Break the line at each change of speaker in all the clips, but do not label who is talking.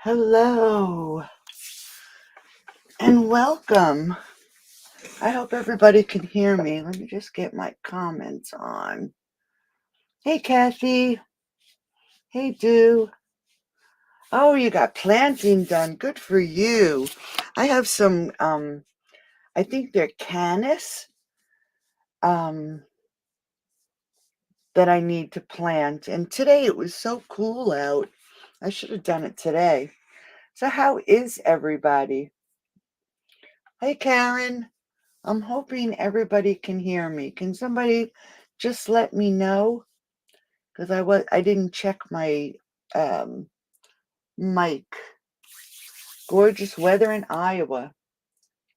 Hello and welcome. I hope everybody can hear me. Let me just get my comments on. Hey, Kathy. Hey, Do. Oh, you got planting done. Good for you. I have some, I think they're canis, um, that I need to plant. And today it was so cool out. I should have done it today. So how is everybody? Hey, Karen. I'm hoping everybody can hear me. Can somebody just let me know? Because I didn't check my um, mic. Gorgeous weather in Iowa.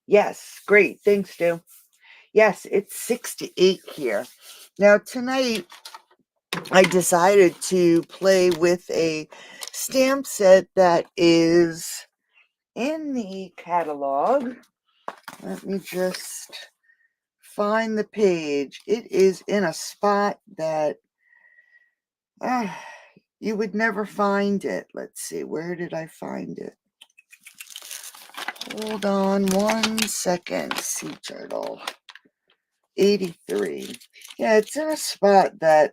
Yes, great. Thanks, Stu. Yes, it's 68 here. Now tonight I decided to play with a stamp set that is in the catalog. Let me just find the page. It is in a spot that you would never find it. Let's see, where did I find it? Hold on 1 second. Sea turtle. 83. Yeah, it's in a spot that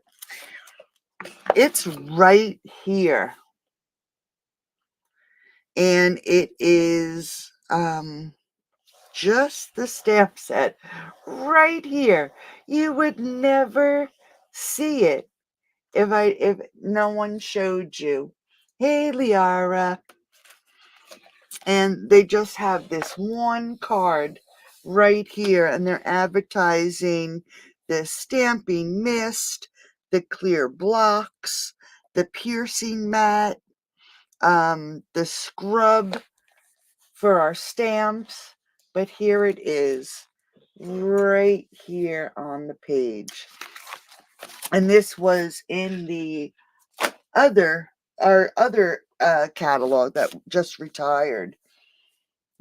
it's right here. And it is just the stamp set right here. You would never see it if no one showed you. Hey, Liara. And they just have this one card right here, and they're advertising the stamping mist, the clear blocks, the piercing mat, the scrub for our stamps. But here it is, right here on the page. And this was in the our other catalog that just retired.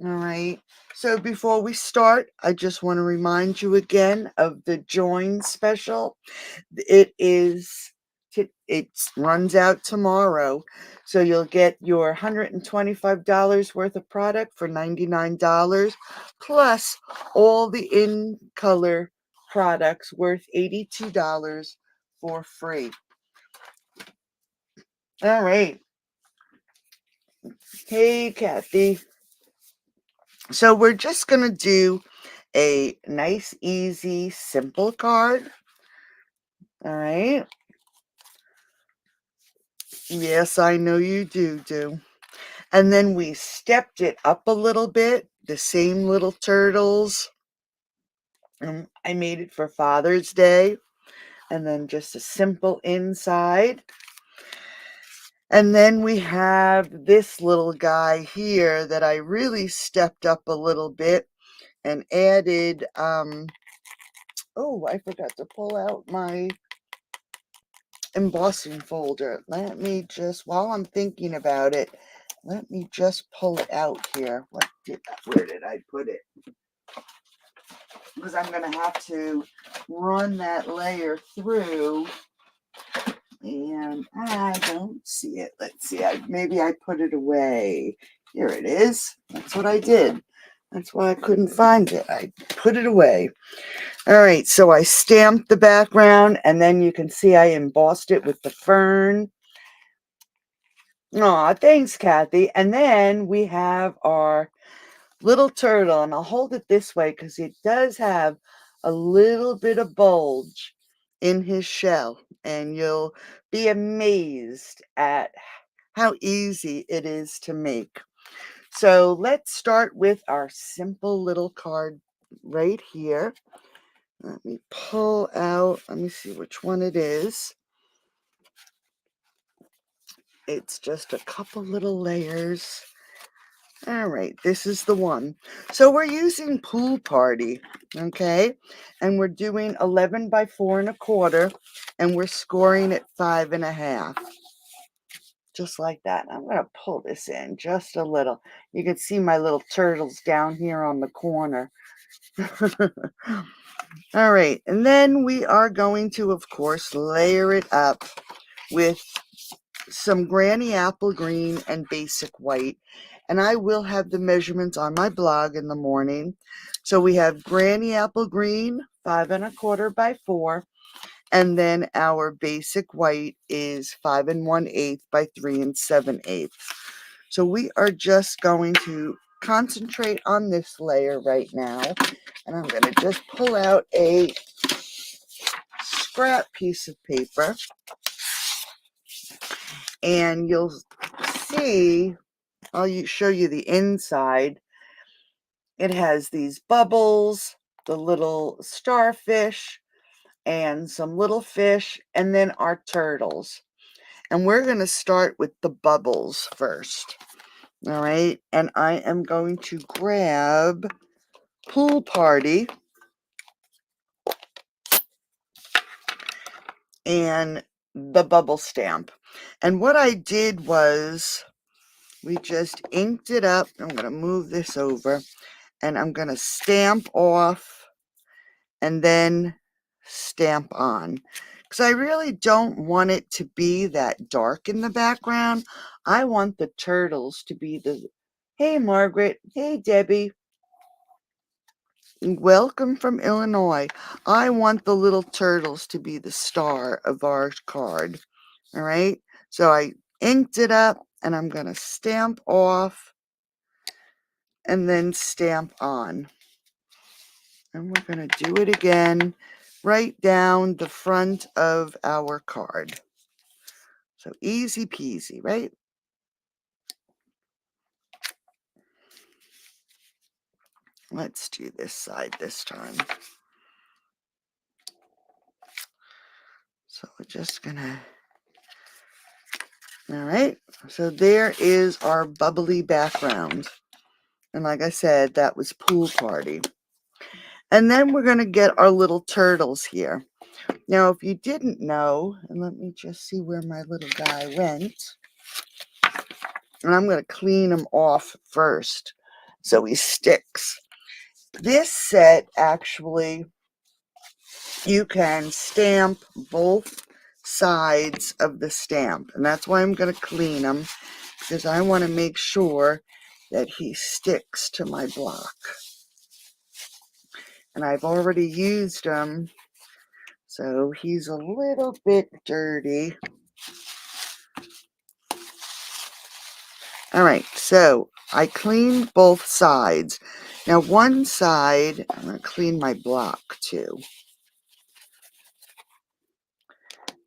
All right. So before we start, I just want to remind you again of the join special. It runs out tomorrow. So you'll get your $125 worth of product for $99 plus all the in color products worth $82 for free. All right. Hey, Kathy. So we're just going to do a nice, easy, simple card. All right. Yes, I know you do. And then we stepped it up a little bit, the same little turtles. And I made it for Father's Day. And then just a simple inside. And then we have this little guy here that I really stepped up a little bit and added, oh, I forgot to pull out my embossing folder. Let me just, while I'm thinking about it, let me just pull it out here. Where did I put it? Because I'm going to have to run that layer through, and I don't see it. Let's see. Maybe I put it away. Here it is. That's what I did. That's why I couldn't find it. I put it away. All right, so I stamped the background, and then you can see I embossed it with the fern. Aw, thanks, Kathy. And then we have our little turtle, and I'll hold it this way because it does have a little bit of bulge in his shell, and you'll be amazed at how easy it is to make. So let's start with our simple little card right here. Let me pull out, let me see which one it is. It's just a couple little layers. All right, this is the one. So we're using Pool Party, okay? And we're doing 11 by 4 1/4, and we're scoring at 5.5. Just like that. I'm going to pull this in just a little. You can see my little turtles down here on the corner. All right, and then we are going to, of course, layer it up with some Granny Apple Green and Basic White. And I will have the measurements on my blog in the morning. So we have Granny Apple Green, 5 1/4 by 4. And then our Basic White is 5 1/8 by 3 7/8. So we are just going to concentrate on this layer right now. And I'm going to just pull out a scrap piece of paper. And you'll see, I'll show you the inside. It has these bubbles, the little starfish, and some little fish, and then our turtles. And we're going to start with the bubbles first. All right. And I am going to grab Pool Party and the bubble stamp. And what I did was we just inked it up. I'm going to move this over and I'm going to stamp off and then stamp on. Because I really don't want it to be that dark in the background. I want the turtles to be the, hey Margaret, hey Debbie, welcome from Illinois. I want the little turtles to be the star of our card. All right, so I inked it up and I'm going to stamp off and then stamp on. And we're going to do it again right down the front of our card. So easy peasy, right? Let's do this side this time. So we're just going to, all right. So there is our bubbly background. And like I said, that was Pool Party. And then we're going to get our little turtles here. Now, if you didn't know, and let me just see where my little guy went. And I'm going to clean him off first so he sticks. This set, actually, you can stamp both sides of the stamp. And that's why I'm going to clean him, because I want to make sure that he sticks to my block. And I've already used him, so he's a little bit dirty. All right, so I cleaned both sides. Now one side, I'm going to clean my block too.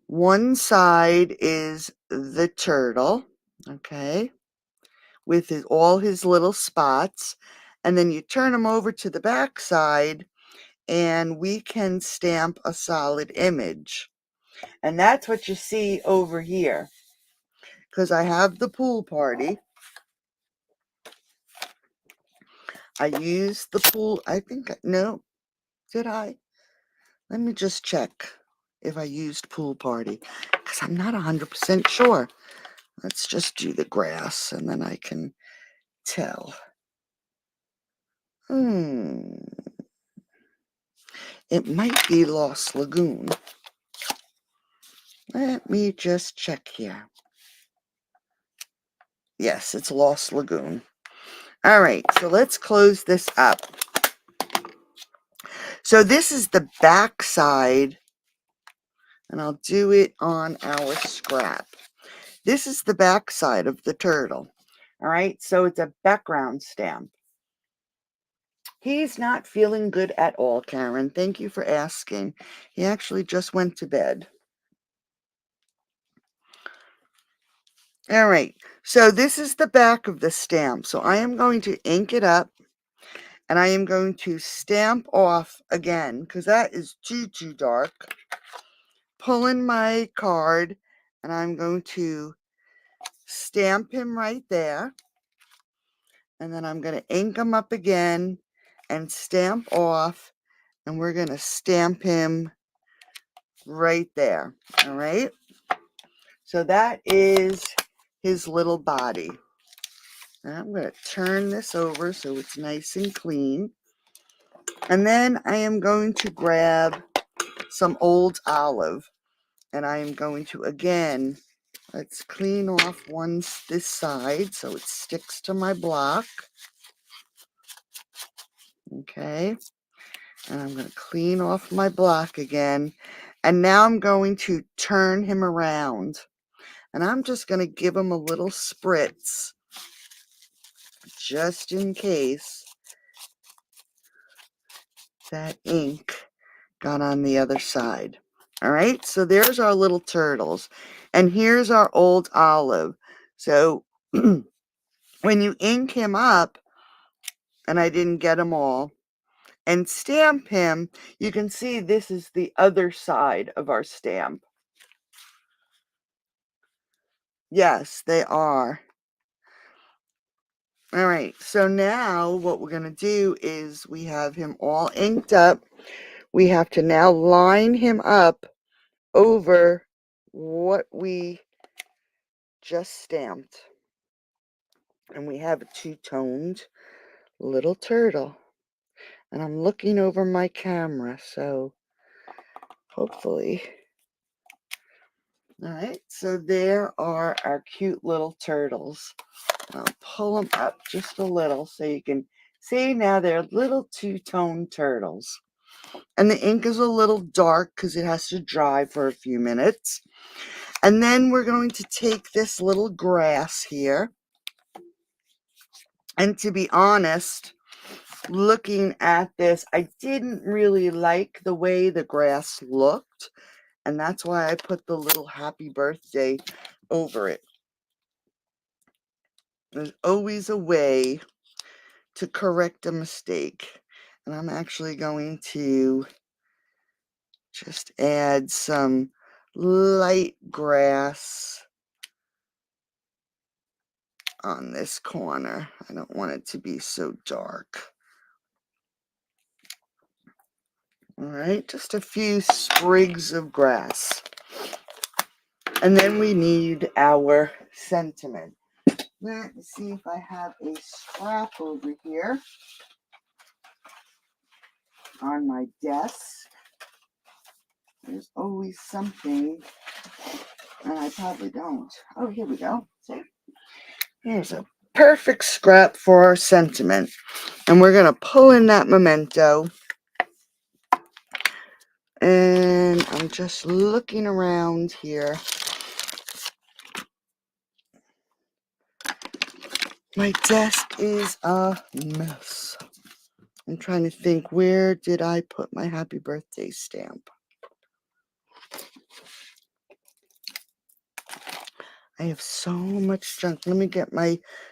One side is the turtle, okay, with all his little spots. And then you turn him over to the back side and we can stamp a solid image. And that's what you see over here. Because I have the Pool Party. I used the pool, I think, no, did I? Let me just check if I used Pool Party, because I'm not 100% sure. Let's just do the grass, and then I can tell. It might be Lost Lagoon. Let me just check here. Yes, it's Lost Lagoon. All right, so let's close this up. So this is the back side, and I'll do it on our scrap. This is the back side of the turtle. All right, so it's a background stamp. He's not feeling good at all, Karen. Thank you for asking. He actually just went to bed. All right, so this is the back of the stamp. So I am going to ink it up, and I am going to stamp off again, because that is too dark. Pull in my card, and I'm going to stamp him right there. And then I'm going to ink him up again and stamp off, and we're going to stamp him right there. All right, so that is his little body. And I'm going to turn this over so it's nice and clean. And then I am going to grab some old olive, and I am going to again Let's clean off this side so it sticks to my block. Okay. And I'm going to clean off my block again. And now I'm going to turn him around. And I'm just going to give him a little spritz, just in case that ink got on the other side. All right, so there's our little turtles. And here's our old olive. So when you ink him up, and I didn't get them all, and stamp him, you can see this is the other side of our stamp. Yes, they are. All right, so now what we're going to do is we have him all inked up. We have to now line him up over what we just stamped. And we have a two-toned little turtle. And I'm looking over my camera, so hopefully. All right, so there are our cute little turtles. I'll pull them up just a little so you can see. Now they're little two-tone turtles. And the ink is a little dark because it has to dry for a few minutes. And then we're going to take this little grass here. And to be honest, looking at this, I didn't really like the way the grass looked. And that's why I put the little happy birthday over it. There's always a way to correct a mistake. And I'm actually going to just add some light grass on this corner. I don't want it to be so dark. All right, just a few sprigs of grass. And then we need our sentiment. Let me see if I have a scrap over here on my desk. There's always something, and I probably don't. Oh, here we go. See? Here's a perfect scrap for our sentiment. And we're going to pull in that memento. And I'm just looking around here. My desk is a mess. I'm trying to think, where did I put my happy birthday stamp? I have so much junk. Let me get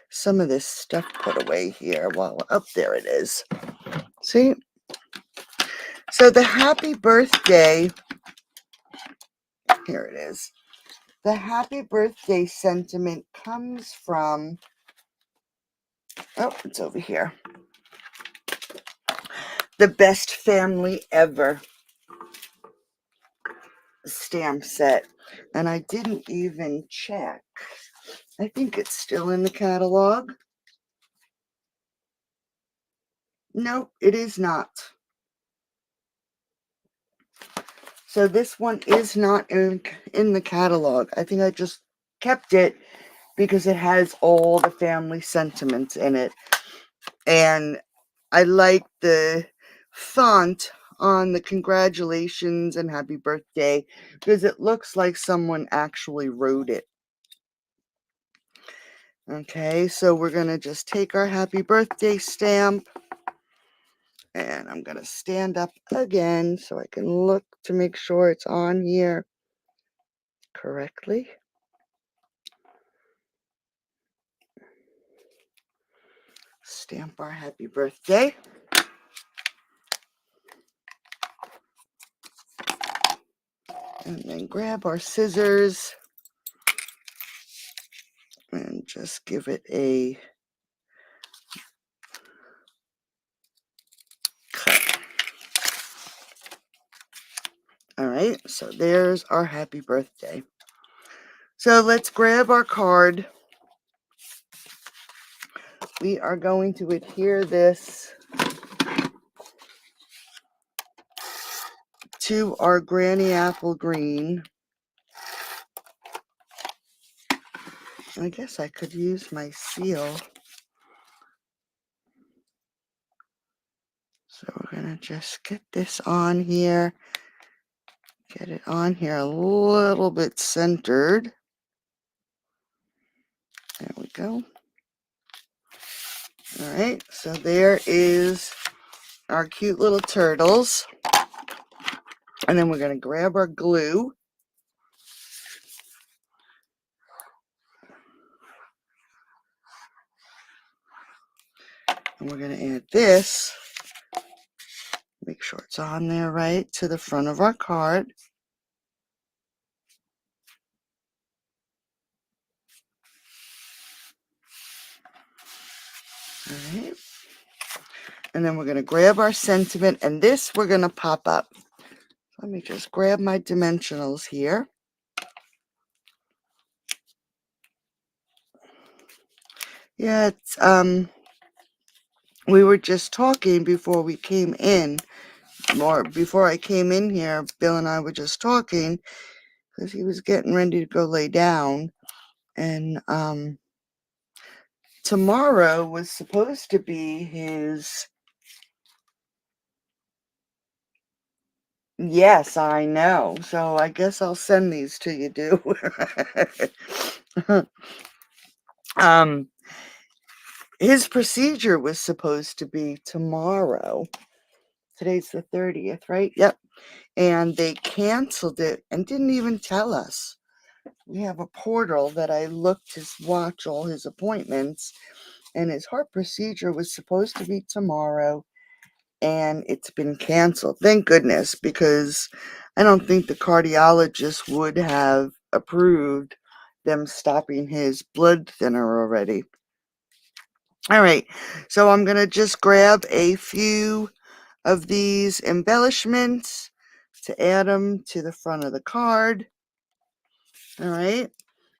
some of this stuff put away here while up there it is. See? So the happy birthday, here it is. The happy birthday sentiment comes from, oh, it's over here. The Best Family Ever stamp set. And I didn't even check. I think it's still in the catalog. Nope, it is not. So this one is not in the catalog. I think I just kept it because it has all the family sentiments in it. And I like the font on the congratulations and happy birthday because it looks like someone actually wrote it. Okay, so we're going to just take our happy birthday stamp. And I'm going to stand up again so I can look to make sure it's on here correctly. Stamp our happy birthday. And then grab our scissors and just give it a cut. All right, so there's our happy birthday. So let's grab our card. We are going to adhere this to our Granny Apple Green. I guess I could use my seal. So we're going to just get this on here. Get it on here a little bit centered. There we go. All right, so there is our cute little turtles. And then we're going to grab our glue. And we're going to add this. Make sure it's on there right to the front of our card. All right. And then we're going to grab our sentiment, and this we're going to pop up. Let me just grab my dimensionals here. Yeah, it's, we were just talking before we came in, or before I came in here, Bill and I were just talking, because he was getting ready to go lay down, and, tomorrow was supposed to be his... Yes, I know. So I guess I'll send these to you, do. His procedure was supposed to be tomorrow. Today's the 30th, right? Yep. And they canceled it and didn't even tell us. We have a portal that I looked to watch all his appointments, and his heart procedure was supposed to be tomorrow, and it's been canceled. Thank goodness, because I don't think the cardiologist would have approved them stopping his blood thinner already. All right, so I'm going to just grab a few of these embellishments to add them to the front of the card. All right,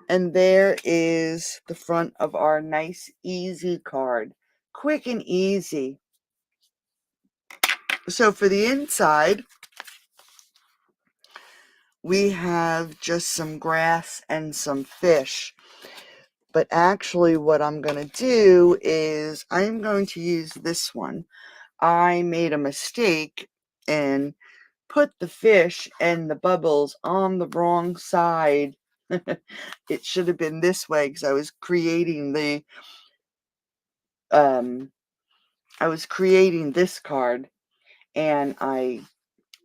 and there is the front of our nice, easy card. Quick and easy. So for the inside, we have just some grass and some fish. But actually what I'm going to do is I'm going to use this one. I made a mistake and put the fish and the bubbles on the wrong side. It should have been this way, because I was creating the this card, and I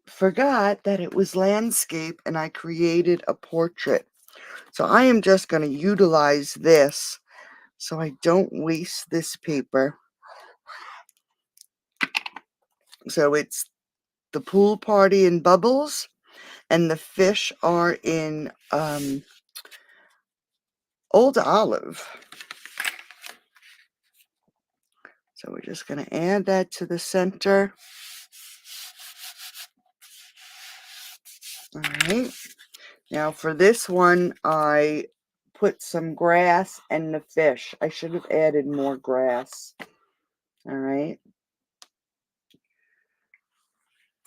forgot that it was landscape, and I created a portrait. So I am just going to utilize this so I don't waste this paper. So it's the pool party in bubbles, and the fish are in Old Olive. So we're just going to add that to the center. All right. Now for this one, I put some grass and the fish. I should have added more grass. All right.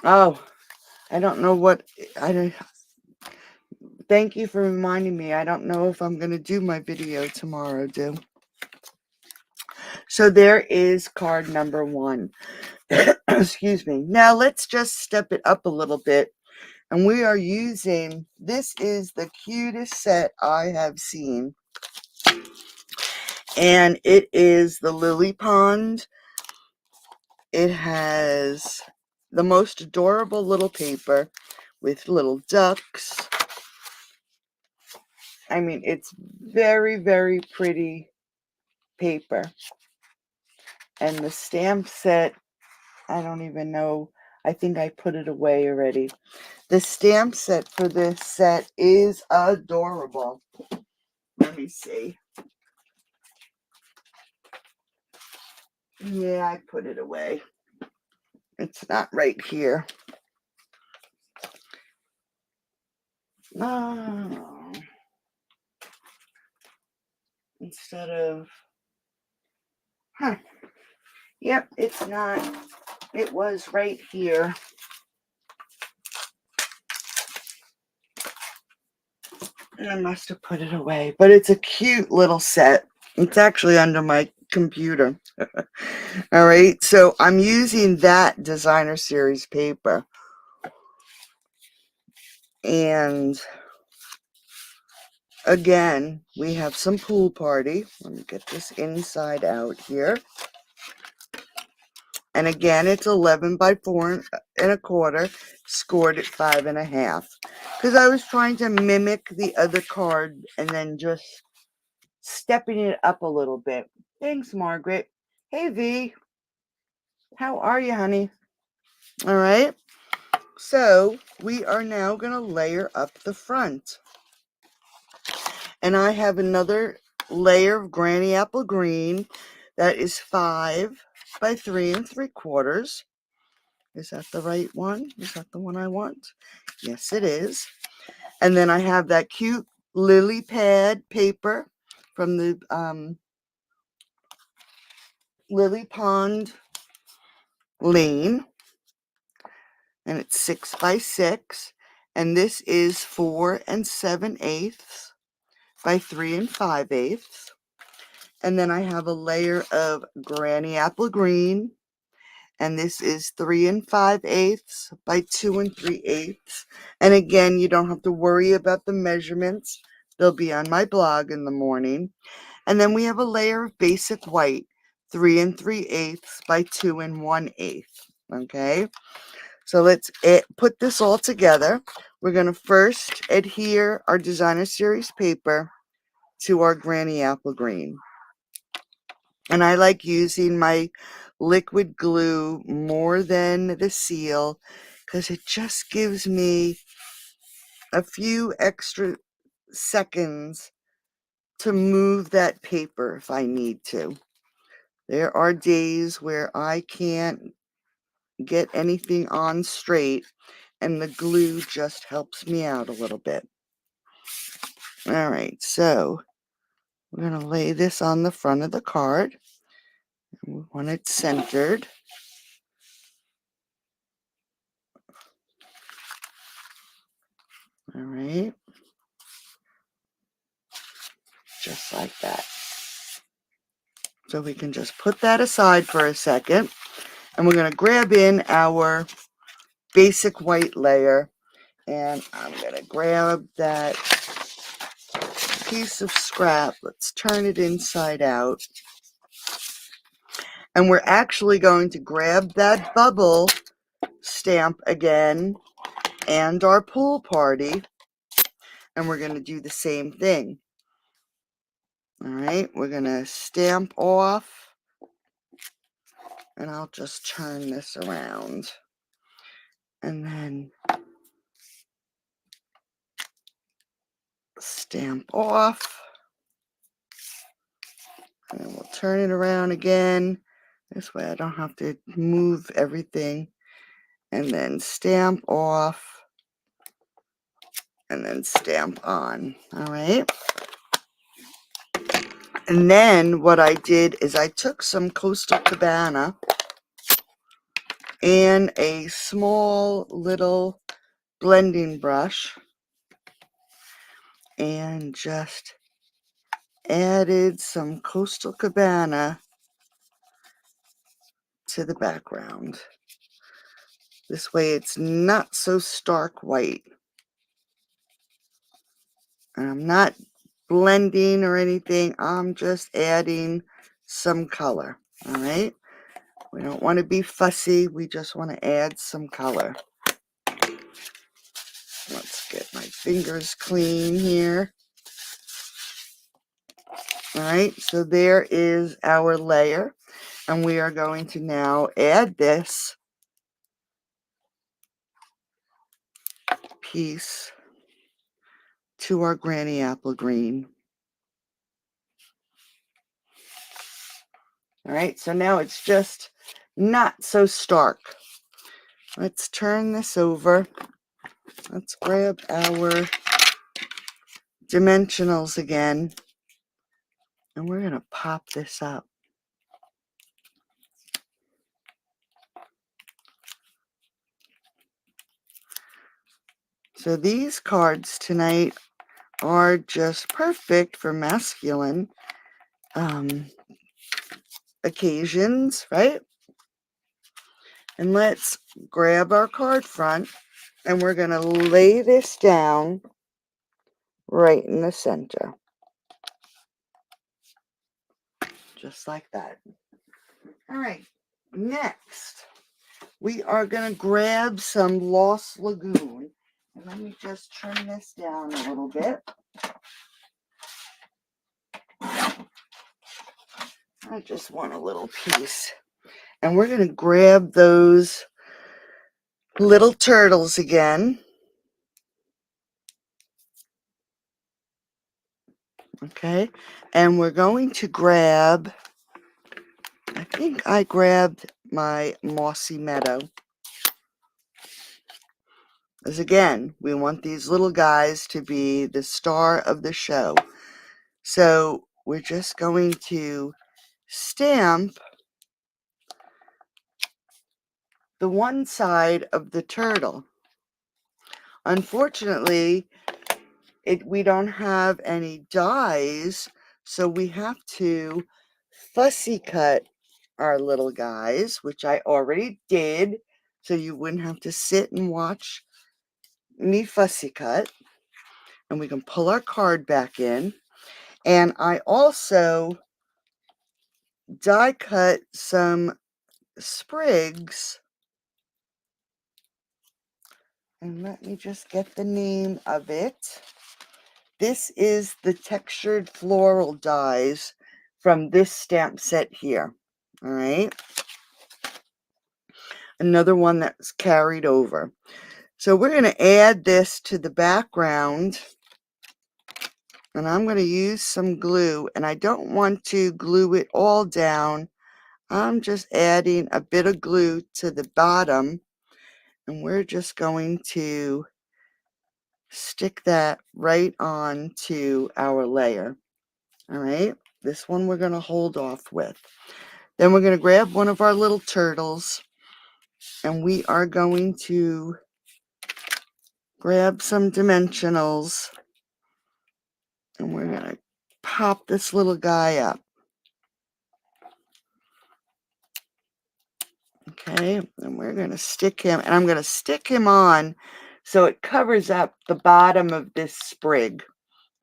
Oh, I don't know what... Thank you for reminding me. I don't know if I'm going to do my video tomorrow, So there is card number 1. Excuse me. Now let's just step it up a little bit. And we are using, this is the cutest set I have seen. And it is the Lily Pond. It has the most adorable little paper with little ducks. I mean, it's very, very pretty paper. And the stamp set, I don't even know. I think I put it away already. The stamp set for this set is adorable. Let me see. Yeah, I put it away. It's not right here. Oh. Instead of... Huh. Yep, it's not. It was right here. I must have put it away, but it's a cute little set. It's actually under my computer. All right, so I'm using that designer series paper. And again, we have some pool party. Let me get this inside out here. And again, it's 11 by 4 1/4, scored at 5.5. Because I was trying to mimic the other card and then just stepping it up a little bit. Thanks, Margaret. Hey, V. How are you, honey? All right. So we are now going to layer up the front. And I have another layer of Granny Apple Green that is 5 by 3 3/4. Is that the right one? Is that the one I want? Yes, it is. And then I have that cute lily pad paper from the Lily Pond Lane. And it's 6 by 6. And this is 4 7/8 by 3 5/8. And then I have a layer of Granny Apple Green. And this is 3 5/8 by 2 3/8. And again, you don't have to worry about the measurements. They'll be on my blog in the morning. And then we have a layer of basic white, 3 3/8 by 2 1/8. Okay, so let's put this all together. We're going to first adhere our designer series paper to our Granny Apple Green. And I like using my liquid glue more than the seal because it just gives me a few extra seconds to move that paper if I need to. There are days where I can't get anything on straight, and the glue just helps me out a little bit. All right, so we're going to lay this on the front of the card. We want it centered. All right, just like that. So we can just put that aside for a second, and we're going to grab in our basic white layer, and I'm going to grab that piece of scrap. Let's turn it inside out. And we're actually going to grab that bubble stamp again and our pool party, and we're going to do the same thing. All right, we're going to stamp off, and I'll just turn this around. And then stamp off. And then we'll turn it around again. This way I don't have to move everything. And then stamp off. And then stamp on. All right. And then what I did is I took some Coastal Cabana and a small little blending brush and just added some Coastal Cabana to the background. This way it's not so stark white. And I'm not blending or anything. I'm just adding some color. All right. We don't want to be fussy. We just want to add some color. Let's get my fingers clean here. All right. So there is our layer. And we are going to now add this piece to our Granny Apple Green. All right, so now it's just not so stark. Let's turn this over. Let's grab our dimensionals again, and we're going to pop this up. So these cards tonight are just perfect for masculine occasions, right? And let's grab our card front, and we're going to lay this down right in the center. Just like that. All right, next, we are going to grab some Lost Lagoon. And let me just trim this down a little bit. I just want a little piece. And we're going to grab those little turtles again. Okay, and we're going to grab, I think I grabbed my Mossy Meadow. Because again, we want these little guys to be the star of the show. So we're just going to stamp the one side of the turtle. Unfortunately, we don't have any dies, so we have to fussy cut our little guys, which I already did, so you wouldn't have to sit and watch me fussy cut. And we can pull our card back in. And I also die cut some sprigs. And let me just get the name of it. This is the textured floral dies from this stamp set here. All right. Another one that's carried over. So we're going to add this to the background. And I'm going to use some glue. And I don't want to glue it all down. I'm just adding a bit of glue to the bottom. And we're just going to stick that right on to our layer. All right. This one we're going to hold off with. Then we're going to grab one of our little turtles. And we are going to grab some dimensionals. And we're going to pop this little guy up. Okay, and we're going to stick him, and I'm going to stick him on so it covers up the bottom of this sprig.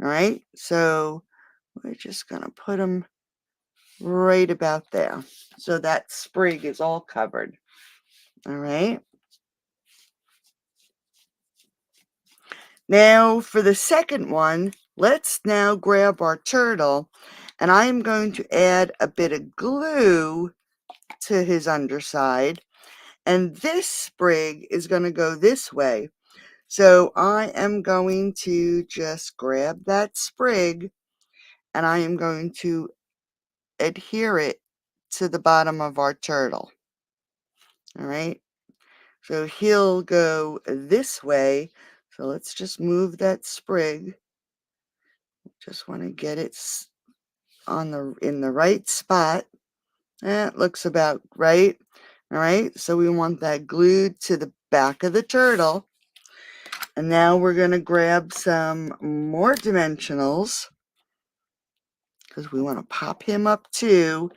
All right, so we're just going to put him right about there. So that sprig is all covered. All right. Now for the second one, let's now grab our turtle, and I'm going to add a bit of glue to his underside. And this sprig is going to go this way. So I am going to just grab that sprig and I am going to adhere it to the bottom of our turtle. All right. So he'll go this way. So let's just move that sprig. Just want to get it in the right spot. That looks about right. All right. So we want that glued to the back of the turtle. And now we're going to grab some more dimensionals because we want to pop him up too,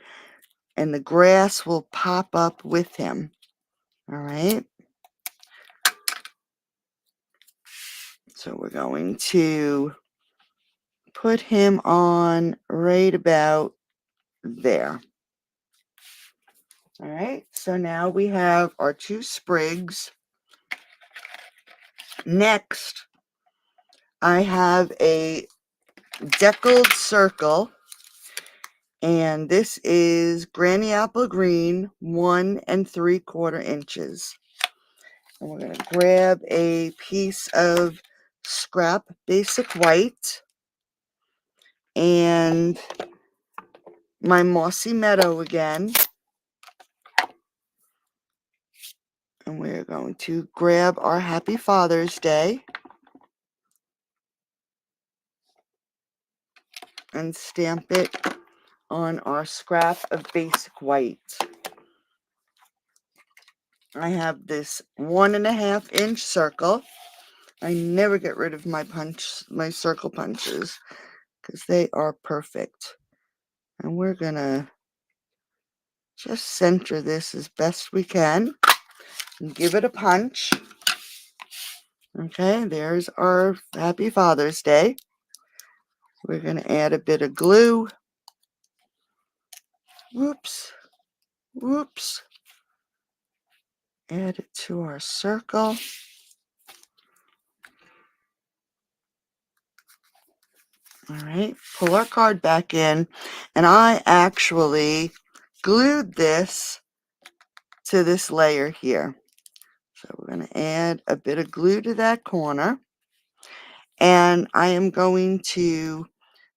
and the grass will pop up with him. All right. So we're going to put him on right about there. All right. So now we have our two sprigs. Next, I have a deckled circle. And this is Granny Apple Green, 1 3/4 inches. And we're going to grab a piece of scrap basic white and my Mossy Meadow again. And we're going to grab our Happy Father's Day and stamp it on our scrap of basic white. I have this 1 1/2 inch circle, I never get rid of my circle punches, because they are perfect. And we're gonna just center this as best we can and give it a punch. Okay, there's our Happy Father's Day. We're going to add a bit of glue. Whoops, whoops. Add it to our circle. All right, pull our card back in. And I actually glued this to this layer here. So we're going to add a bit of glue to that corner. And I am going to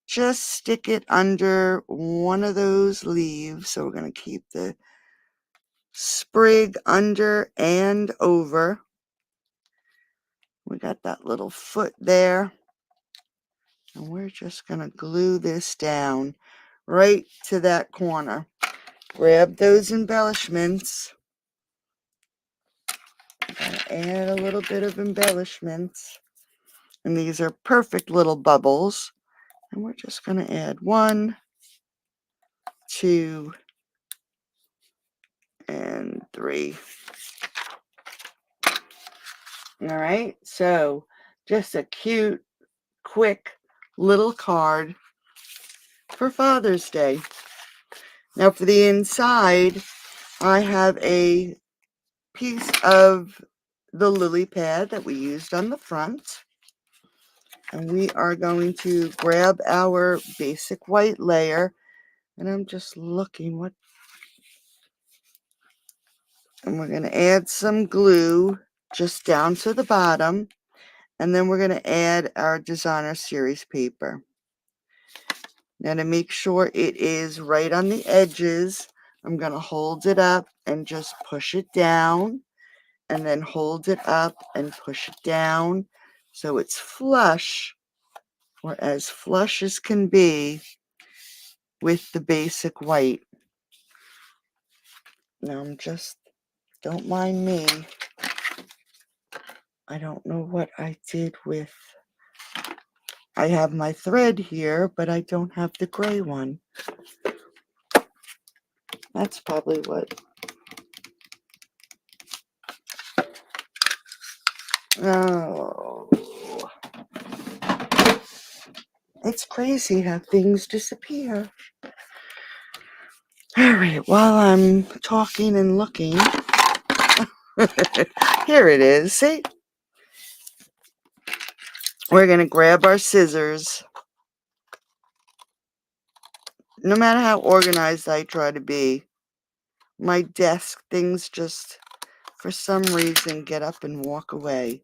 just stick it under one of those leaves. So we're going to keep the sprig under and over. We got that little foot there. And we're just going to glue this down right to that corner. Grab those embellishments. Add a little bit of embellishments. And these are perfect little bubbles. And we're just going to add 1, 2, and 3. All right, so just a cute, quick little card for Father's Day. Now for the inside, I have a piece of the lily pad that we used on the front. And we are going to grab our basic white layer. And I'm just looking and we're going to add some glue just down to the bottom. And then we're going to add our designer series paper. Now to make sure it is right on the edges, I'm going to hold it up and just push it down. And then hold it up and push it down so it's flush, or as flush as can be, with the basic white. Now don't mind me. I don't know what I did with, I have my thread here, but I don't have the gray one. That's probably what. Oh. It's crazy how things disappear. All right, while I'm talking and looking, here it is. See? We're going to grab our scissors. No matter how organized I try to be, my desk, things just, for some reason, get up and walk away.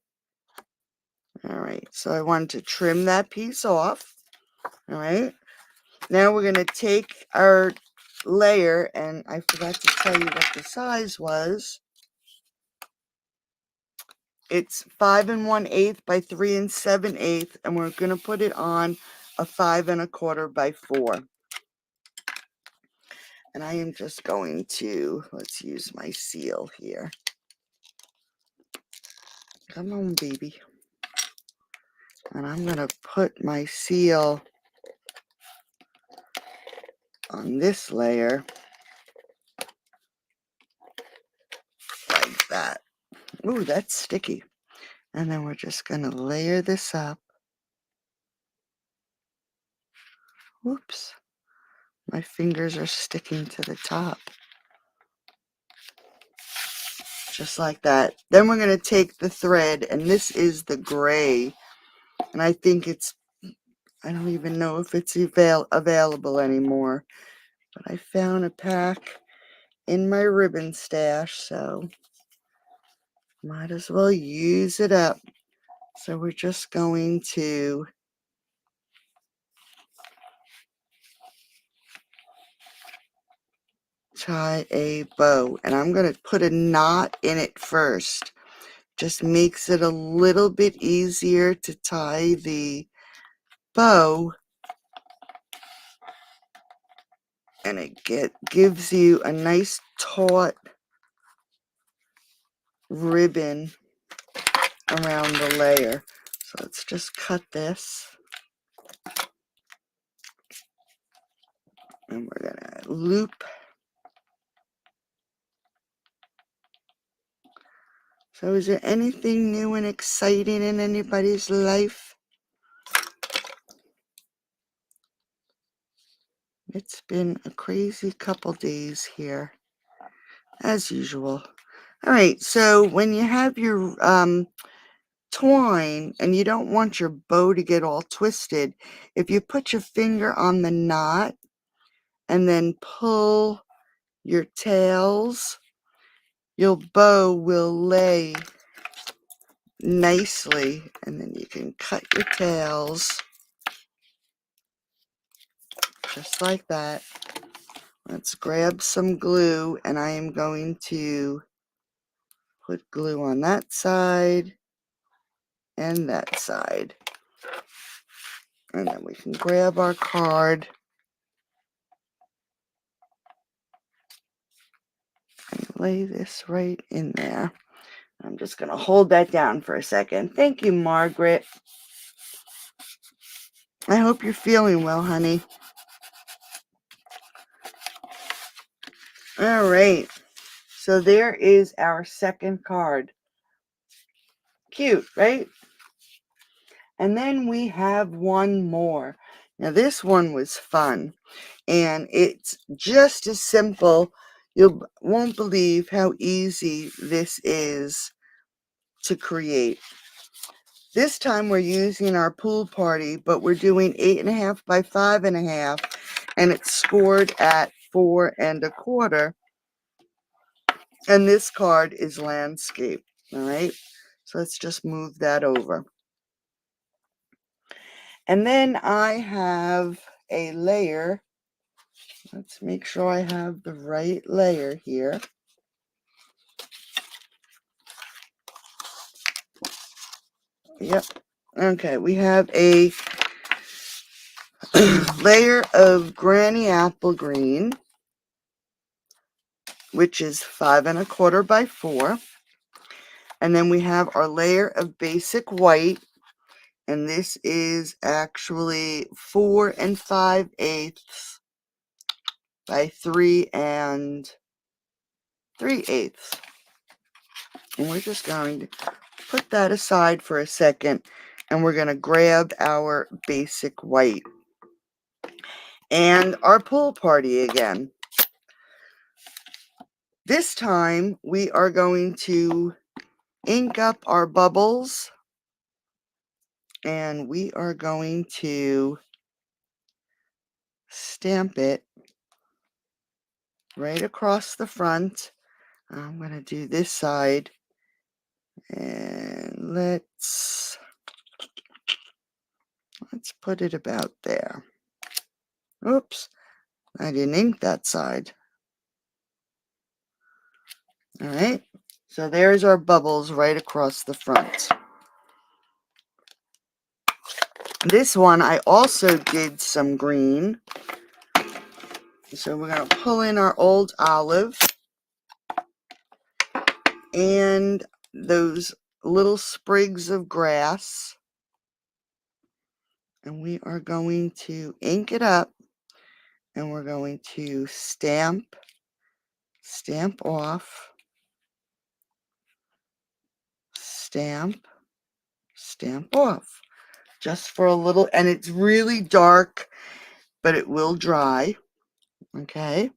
All right, so I wanted to trim that piece off. All right, now we're going to take our layer, and I forgot to tell you what the size was. It's 5 1/8 by 3 7/8, and we're going to put it on a 5 1/4 by 4. And I am just going to, let's use my seal here. Come on, baby. And I'm going to put my seal on this layer like that. Ooh, that's sticky. And then we're just going to layer this up. Whoops. My fingers are sticking to the top. Just like that. Then we're going to take the thread, and this is the gray. And I think I don't even know if it's available anymore. But I found a pack in my ribbon stash, so might as well use it up. So we're just going to tie a bow, and I'm going to put a knot in it first. Just makes it a little bit easier to tie the bow, and it gives you a nice taut ribbon around the layer. So let's just cut this. And we're going to loop. So is there anything new and exciting in anybody's life? It's been a crazy couple days here, as usual. All right, so when you have your twine and you don't want your bow to get all twisted, if you put your finger on the knot and then pull your tails, your bow will lay nicely, and then you can cut your tails just like that. Let's grab some glue, and I am going to put glue on that side and that side. And then we can grab our card and lay this right in there. I'm just going to hold that down for a second. Thank you, Margaret. I hope you're feeling well, honey. All right. So there is our second card. Cute, right? And then we have one more. Now this one was fun, and it's just as simple. You won't believe how easy this is to create. This time we're using our pool party, but we're doing 8.5 by 5.5, and it's scored at 4 1/4. And this card is landscape. All right, so let's just move that over. And then I have a layer. Let's make sure I have the right layer here. Yep. Okay, we have a layer of Granny Apple Green, which is 5 1/4 by 4. And then we have our layer of basic white, and this is actually 4 5/8 by 3 3/8. And we're just going to put that aside for a second, and we're going to grab our basic white and our pool party again. This time we are going to ink up our bubbles, and we are going to stamp it right across the front. I'm going to do this side, and let's put it about there. Oops, I didn't ink that side. All right, so there's our bubbles right across the front. This one I also did some green. So we're going to pull in our old olive and those little sprigs of grass, and we are going to ink it up, and we're going to stamp off, stamp off, just for a little. And it's really dark, but it will dry. Okay,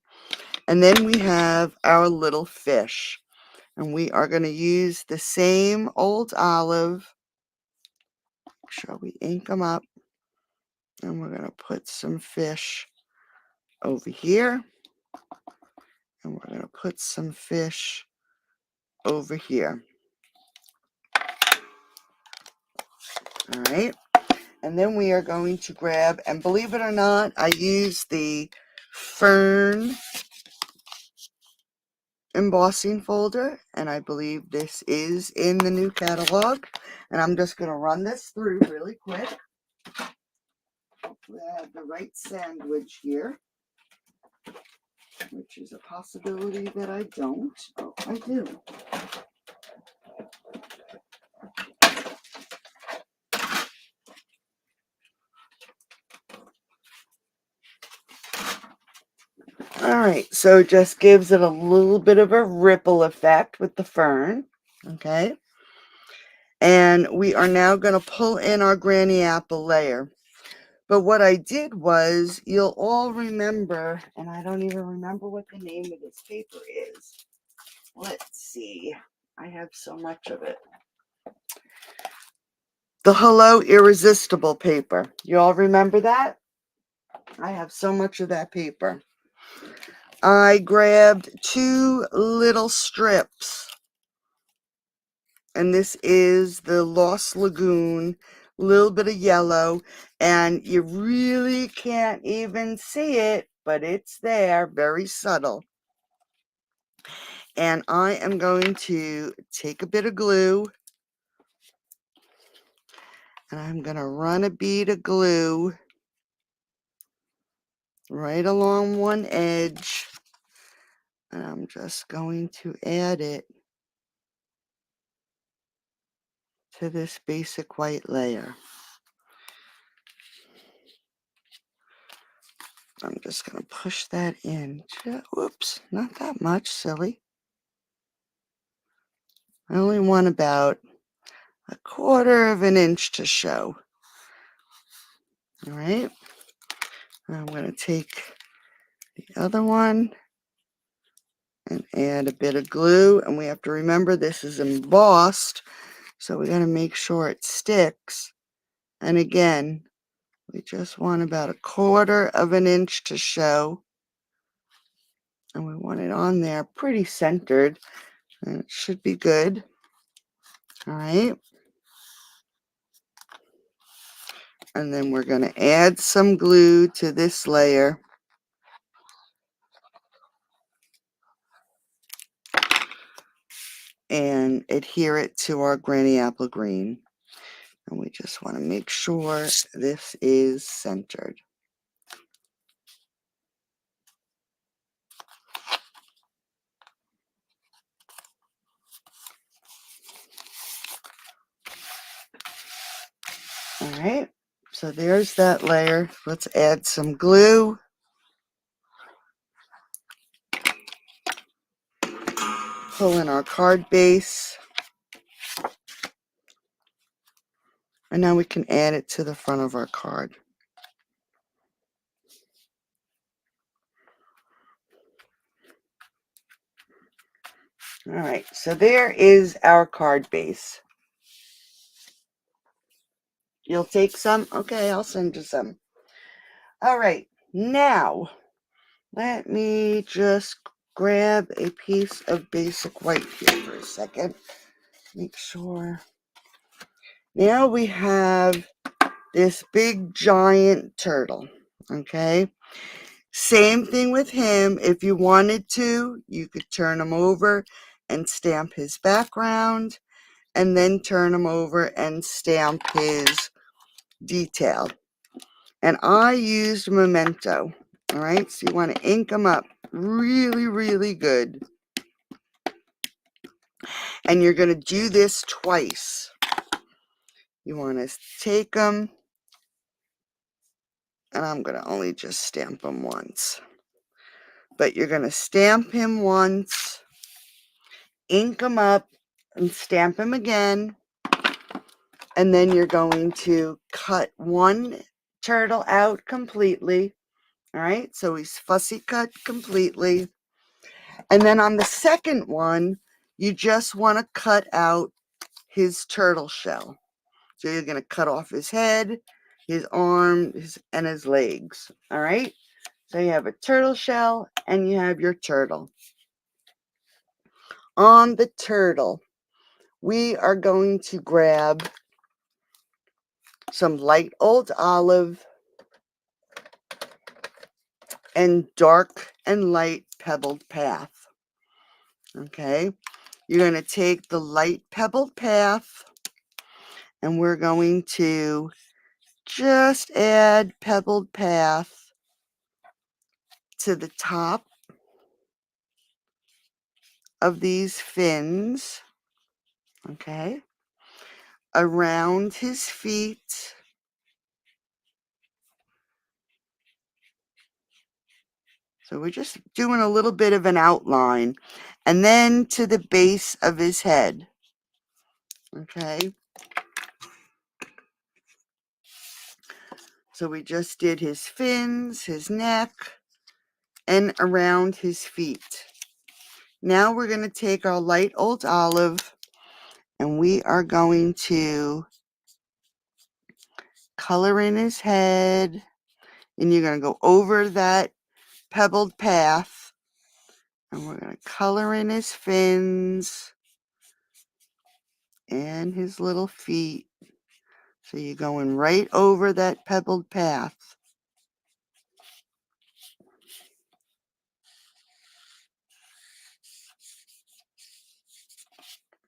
and then we have our little fish, and we are going to use the same old olive. Make sure we ink them up, and we're going to put some fish over here, and we're going to put some fish over here. All right, and then we are going to grab, and believe it or not, I use the Fern embossing folder, and I believe this is in the new catalog, and I'm just going to run this through really quick. We have the right sandwich here, which is a possibility that I don't. Oh, I do. All right, so it just gives it a little bit of a ripple effect with the fern, okay? And we are now going to pull in our granny apple layer. But what I did was, you'll all remember, and I don't even remember what the name of this paper is. Let's see. I have so much of it. The Hello Irresistible paper. You all remember that? I have so much of that paper. I grabbed 2 little strips, and this is the Lost Lagoon, a little bit of yellow, and you really can't even see it, but it's there, very subtle. And I am going to take a bit of glue, and I'm going to run a bead of glue right along one edge, and I'm just going to add it to this basic white layer. I'm just going to push that in. Whoops, not that much, silly. I only want about 1/4 of an inch to show. All right. I'm going to take the other one and add a bit of glue. And we have to remember this is embossed, so we got to make sure it sticks. And again, we just want about 1/4 of an inch to show. And we want it on there pretty centered. And it should be good. All right. And then we're going to add some glue to this layer. And adhere it to our granny apple green. And we just want to make sure this is centered. All right, so there's that layer. Let's add some glue. Pull in our card base. And now we can add it to the front of our card. All right, so there is our card base. You'll take some? Okay, I'll send you some. All right, now let me just grab a piece of basic white here for a second. Make sure. Now we have this big giant turtle, okay? Same thing with him. If you wanted to, you could turn him over and stamp his background, and then turn him over and stamp his detail. And I used Memento, all right? So you want to ink them up really, really good. And you're going to do this twice. You want to take them, and I'm going to only just stamp them once. But you're going to stamp him once, ink him up, and stamp him again. And then you're going to cut one turtle out completely. All right, so he's fussy cut completely. And then on the second one, you just want to cut out his turtle shell. So you're going to cut off his head, his arms, and his legs. All right, so you have a turtle shell and you have your turtle. On the turtle, we are going to grab some light old olive and dark and light pebbled path. Okay, you're going to take the light pebbled path, and we're going to just add pebbled path to the top of these fins. Okay, around his feet, So we're just doing a little bit of an outline. And then to the base of his head. Okay. So we just did his fins, his neck, and around his feet. Now we're going to take our light old olive and we are going to color in his head. And you're going to go over that pebbled path. And we're going to color in his fins and his little feet. So you're going right over that pebbled path.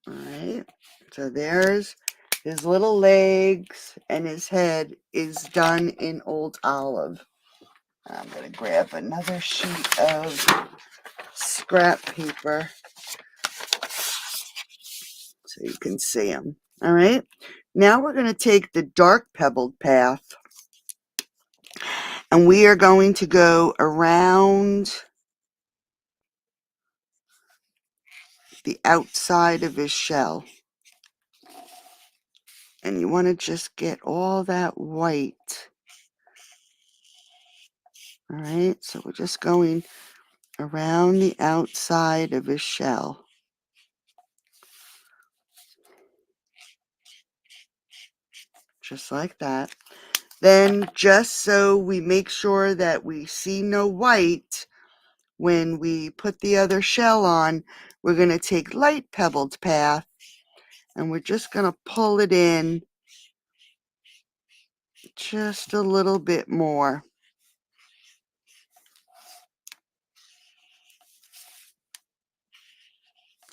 All right. So there's his little legs and his head is done in old olive. I'm going to grab another sheet of scrap paper so you can see them. All right. Now we're going to take the dark pebbled path and we are going to go around the outside of his shell. And you want to just get all that white. All right. So we're just going around the outside of his shell. Just like that. Then just so we make sure that we see no white, when we put the other shell on, we're going to take light pebbled path and we're just going to pull it in just a little bit more.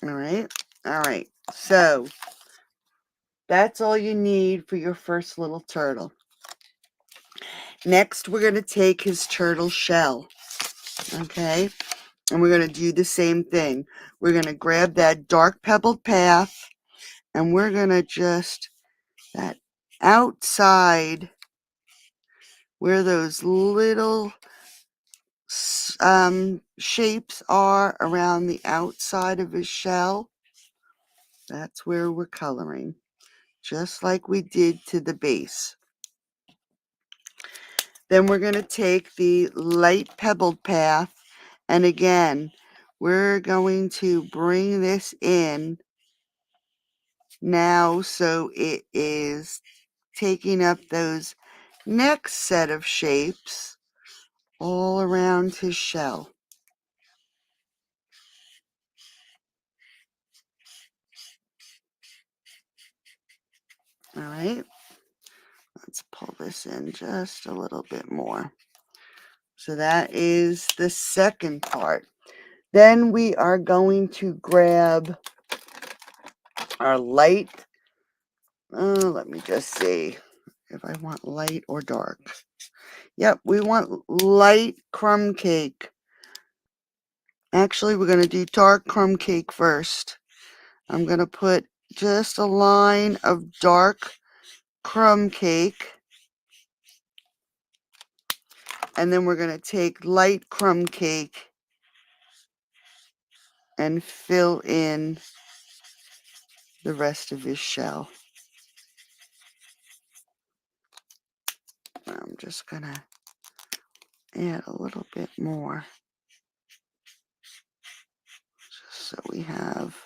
All right. All right. So that's all you need for your first little turtle. Next, we're going to take his turtle shell. Okay. And we're going to do the same thing. We're going to grab that dark pebbled path and we're going to just, that outside where those little shapes are around the outside of his shell, that's where we're coloring, just like we did to the base. Then we're going to take the light pebbled path, and again, we're going to bring this in now so it is taking up those next set of shapes all around his shell. All right, let's pull this in just a little bit more. So that is the second part. Then we are going to grab our light, let me just see if I want light or dark. Yep, we want light crumb cake. Actually, we're going to do dark crumb cake first. I'm going to put just a line of dark crumb cake. And then we're going to take light crumb cake and fill in the rest of his shell. I'm just going to add a little bit more. Just so we have.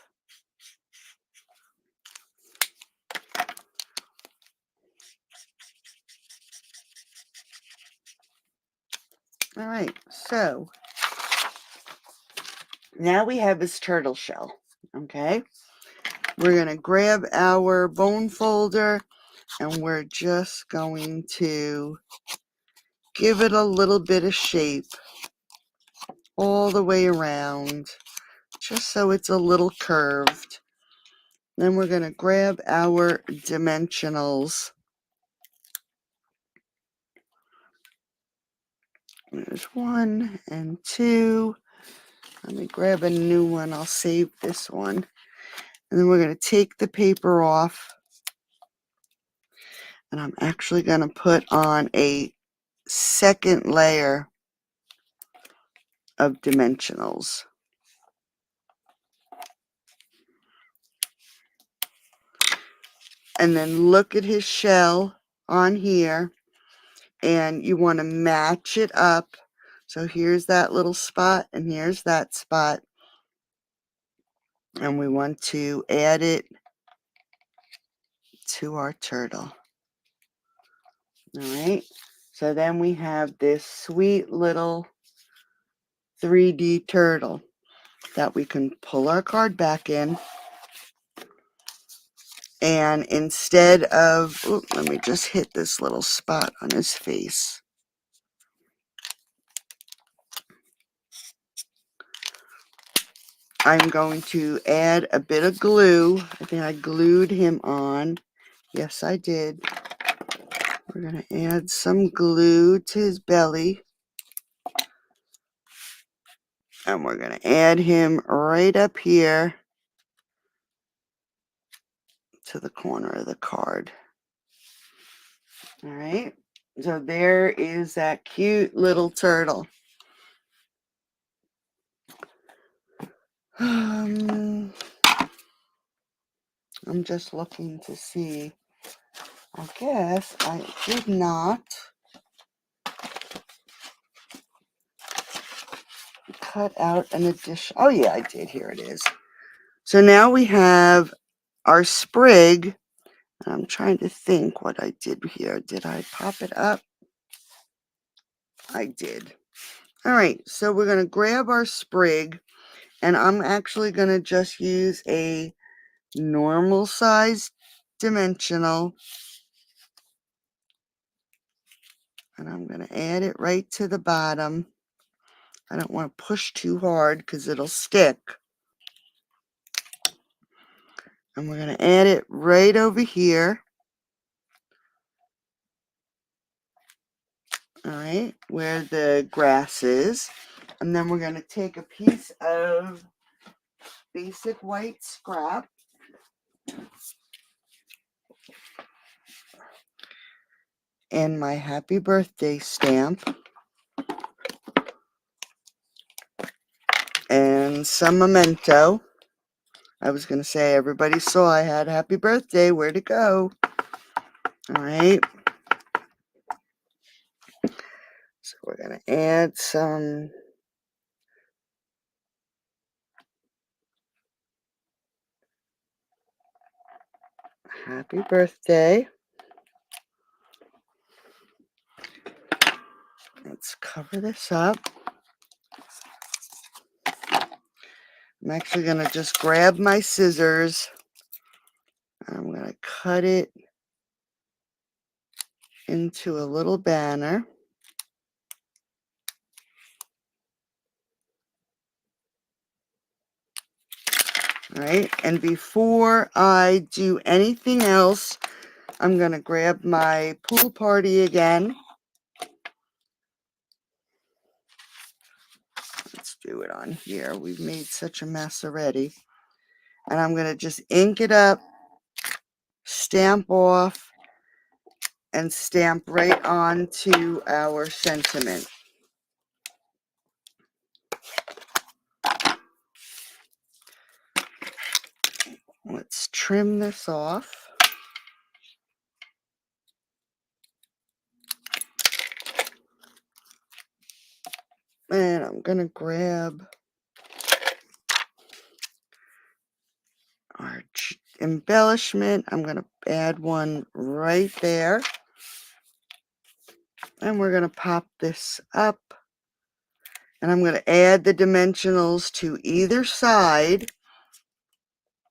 All right, so now we have his turtle shell, okay? We're going to grab our bone folder and we're just going to give it a little bit of shape all the way around, just so it's a little curved. Then we're going to grab our dimensionals. There's 1 and 2. Let me grab a new one. I'll save this one. And then we're going to take the paper off. And I'm actually going to put on a second layer of dimensionals. And then look at his shell on here, and you want to match it up. So here's that little spot, and here's that spot. And we want to add it to our turtle. All right. So then we have this sweet little 3D turtle that we can pull our card back in. And instead of, let me just hit this little spot on his face. I'm going to add a bit of glue. I think I glued him on. Yes, I did. We're going to add some glue to his belly. And we're going to add him right up here to the corner of the card. All right. So there is that cute little turtle. I'm just looking to see. I guess I did not cut out an addition. Oh yeah, I did. Here it is. So now we have our sprig. I'm trying to think what I did here. Did I pop it up? I did. All right, so we're going to grab our sprig, and I'm actually going to just use a normal size dimensional, and I'm going to add it right to the bottom. I don't want to push too hard because it'll stick. And we're going to add it right over here. All right, where the grass is. And then we're going to take a piece of basic white scrap. And my happy birthday stamp. And some memento. I was going to say everybody saw I had happy birthday. Where'd it go? All right. So we're going to add some happy birthday. Let's cover this up. I'm actually going to just grab my scissors. I'm going to cut it into a little banner. All right, and before I do anything else, I'm going to grab my pool party again. Let's do it on here. We've made such a mess already. And I'm going to just ink it up, stamp off, and stamp right onto our sentiment. Let's trim this off. And I'm going to grab our embellishment. I'm going to add one right there. And we're going to pop this up. And I'm going to add the dimensionals to either side.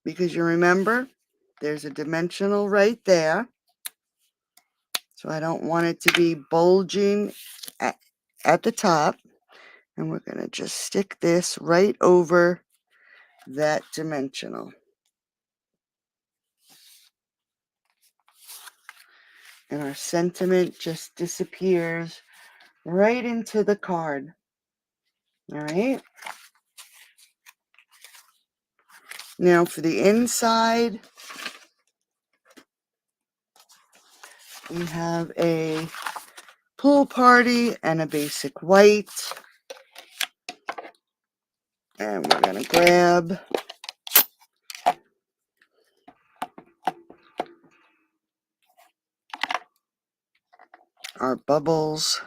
Because you remember, there's a dimensional right there. So I don't want it to be bulging at the top. And we're going to just stick this right over that dimensional. And our sentiment just disappears right into the card. All right. Now for the inside, we have a pool party and a basic white. And we're going to grab our bubbles.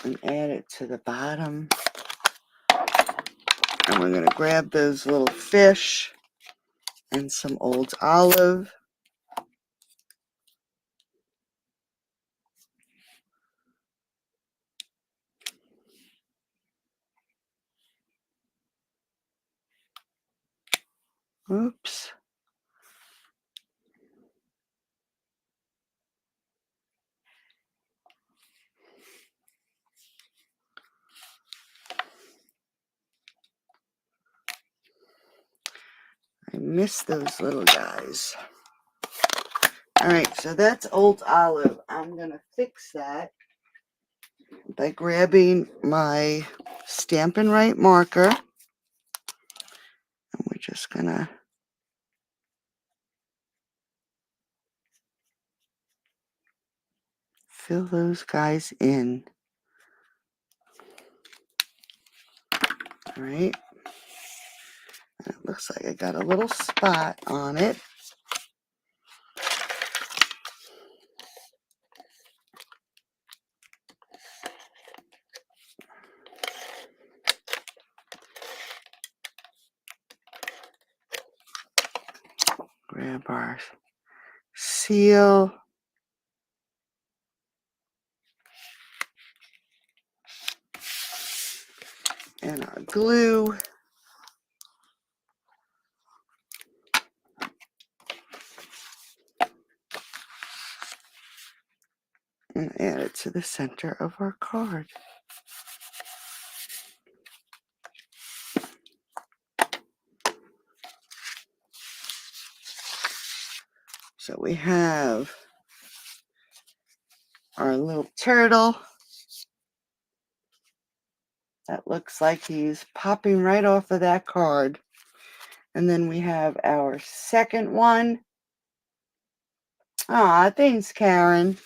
And add it to the bottom. And we're going to grab those little fish and some old olive. Oops. I missed those little guys. All right, so that's old olive. I'm going to fix that by grabbing my Stampin' Up marker. And we're just going to fill those guys in. All right. And it looks like I got a little spot on it. Grab our seal. And our glue. And add it to the center of our card. So we have our little turtle. That looks like he's popping right off of that card. And then we have our second one. Aw, thanks, Karen.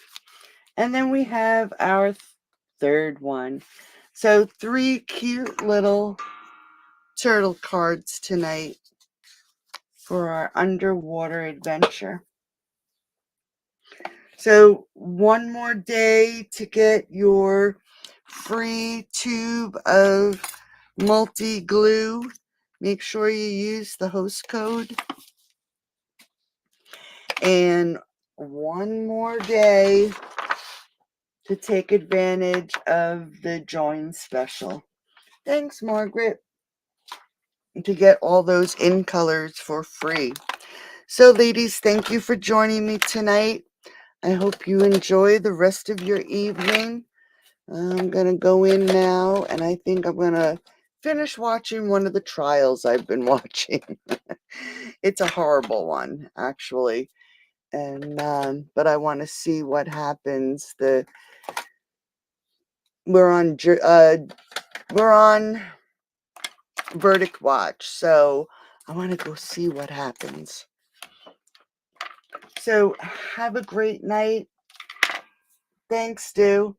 And then we have our third one. So 3 cute little turtle cards tonight for our underwater adventure. So one more day to get your free tube of multi-glue. Make sure you use the host code. And one more day to take advantage of the join special. Thanks, Margaret. To get all those in colors for free. So, ladies, thank you for joining me tonight. I hope you enjoy the rest of your evening. I'm going to go in now, and I think I'm going to finish watching one of the trials I've been watching. It's a horrible one, actually. And but I want to see what happens. We're on verdict watch, so I want to go see what happens. So have a great night. Thanks, Stu.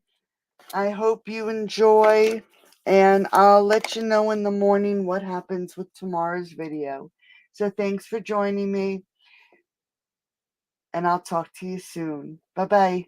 I hope you enjoy, and I'll let you know in the morning what happens with tomorrow's video. So thanks for joining me, and I'll talk to you soon. Bye-bye.